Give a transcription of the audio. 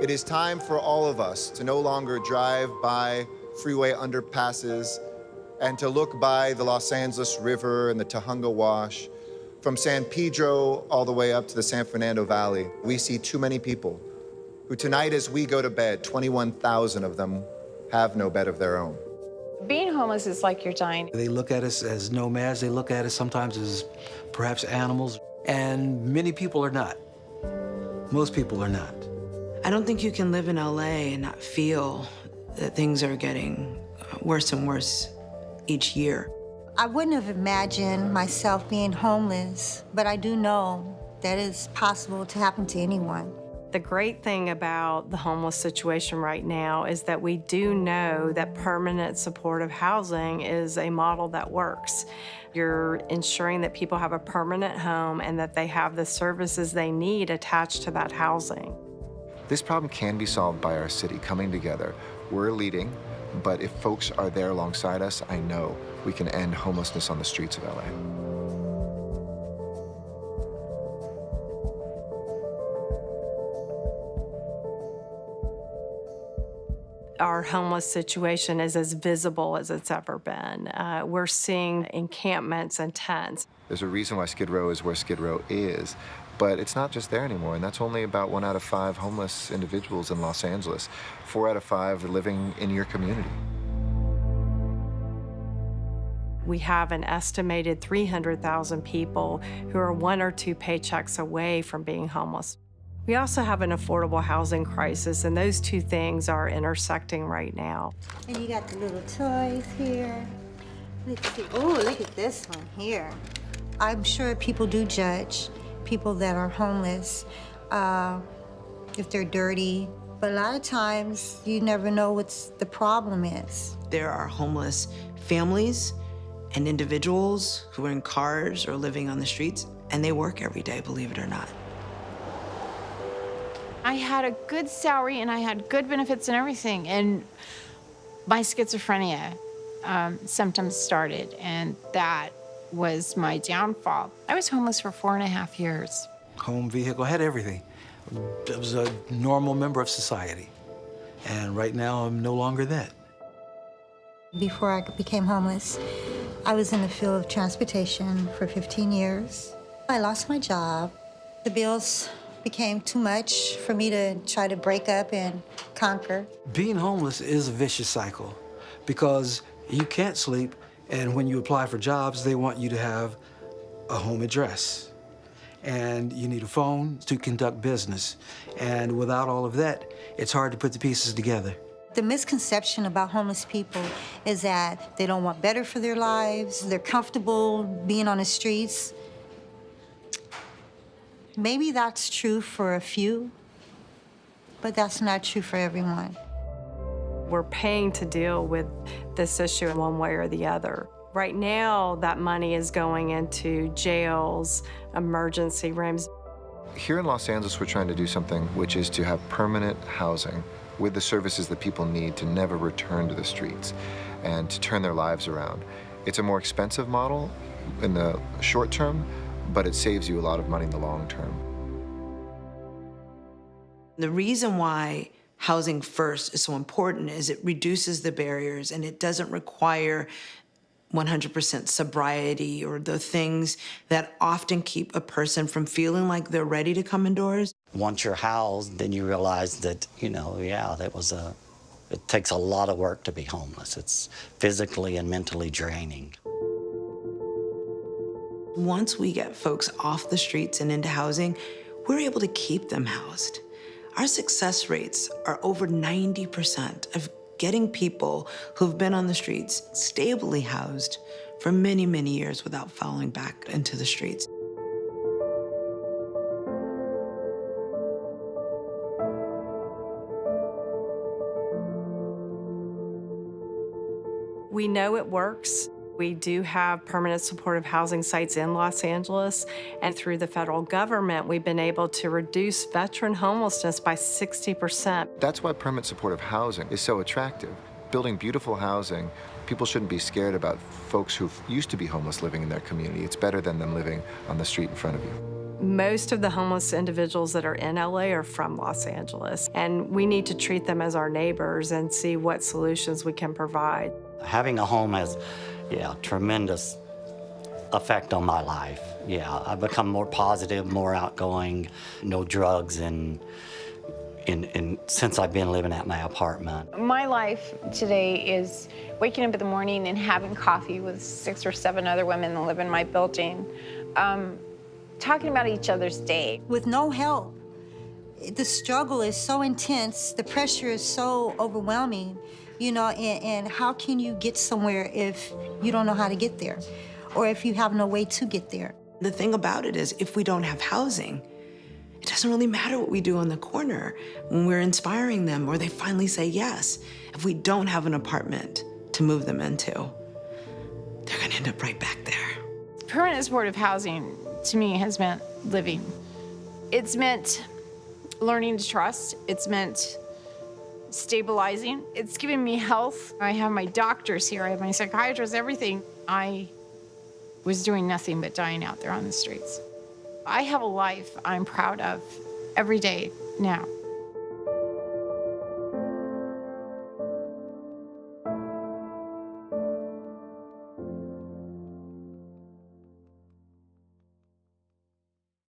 It is time for all of us to no longer drive by freeway underpasses and to look by the Los Angeles River and the Tujunga Wash. From San Pedro all the way up to the San Fernando Valley, we see too many people who tonight as we go to bed, 21,000 of them have no bed of their own. Being homeless is like you're dying. They look at us as nomads. They look at us sometimes as perhaps animals, and many people are not. Most people are not. I don't think you can live in LA and not feel that things are getting worse and worse each year. I wouldn't have imagined myself being homeless, but I do know that it's possible to happen to anyone. The great thing about the homeless situation right now is that we do know that permanent supportive housing is a model that works. You're ensuring that people have a permanent home and that they have the services they need attached to that housing. This problem can be solved by our city coming together. We're leading, but if folks are there alongside us, I know we can end homelessness on the streets of LA. Our homeless situation is as visible as it's ever been. We're seeing encampments and tents. There's a reason why Skid Row is where Skid Row is, but it's not just there anymore, and that's only about 1 out of 5 homeless individuals in Los Angeles. 4 out of 5 are living in your community. We have an estimated 300,000 people who are 1 or 2 paychecks away from being homeless. We also have an affordable housing crisis, and those two things are intersecting right now. And you got the little toys here. Let's see. Oh, look at this one here. I'm sure people do judge people that are homeless if they're dirty, but a lot of times you never know what the problem is. There are homeless families and individuals who are in cars or living on the streets, and they work every day, believe it or not. I had a good salary and I had good benefits and everything, and my schizophrenia symptoms started, and that was my downfall. I was homeless for 4.5 years. Home, vehicle, had everything. I was a normal member of society. And right now, I'm no longer that. Before I became homeless, I was in the field of transportation for 15 years. I lost my job. The bills became too much for me to try to break up and conquer. Being homeless is a vicious cycle because you can't sleep, and when you apply for jobs, they want you to have a home address. And you need a phone to conduct business. And without all of that, it's hard to put the pieces together. The misconception about homeless people is that they don't want better for their lives, they're comfortable being on the streets. Maybe that's true for a few, but that's not true for everyone. We're paying to deal with this issue in one way or the other. Right now, that money is going into jails, emergency rooms. Here in Los Angeles, we're trying to do something, which is to have permanent housing with the services that people need to never return to the streets and to turn their lives around. It's a more expensive model in the short term, but it saves you a lot of money in the long term. The reason why housing first is so important is it reduces the barriers and it doesn't require 100% sobriety or the things that often keep a person from feeling like they're ready to come indoors. Once you're housed, then you realize that, it takes a lot of work to be homeless. It's physically and mentally draining. Once we get folks off the streets and into housing, we're able to keep them housed. Our success rates are over 90% of getting people who've been on the streets stably housed for many, many years without falling back into the streets. We know it works. We do have permanent supportive housing sites in Los Angeles, and through the federal government, we've been able to reduce veteran homelessness by 60%. That's why permanent supportive housing is so attractive. Building beautiful housing, people shouldn't be scared about folks who used to be homeless living in their community. It's better than them living on the street in front of you. Most of the homeless individuals that are in LA are from Los Angeles, and we need to treat them as our neighbors and see what solutions we can provide. Having a home has, tremendous effect on my life. Yeah, I've become more positive, more outgoing, no drugs, and since I've been living at my apartment. My life today is waking up in the morning and having coffee with 6 or 7 other women that live in my building, talking about each other's day. With no help, the struggle is so intense, the pressure is so overwhelming, and how can you get somewhere if you don't know how to get there, or if you have no way to get there? The thing about it is, if we don't have housing, it doesn't really matter what we do on the corner when we're inspiring them or they finally say yes. If we don't have an apartment to move them into, they're gonna end up right back there. Permanent supportive housing, to me, has meant living. It's meant learning to trust. It's meant stabilizing. It's given me health. I have my doctors here. I have my psychiatrists, everything. I was doing nothing but dying out there on the streets. I have a life I'm proud of every day now.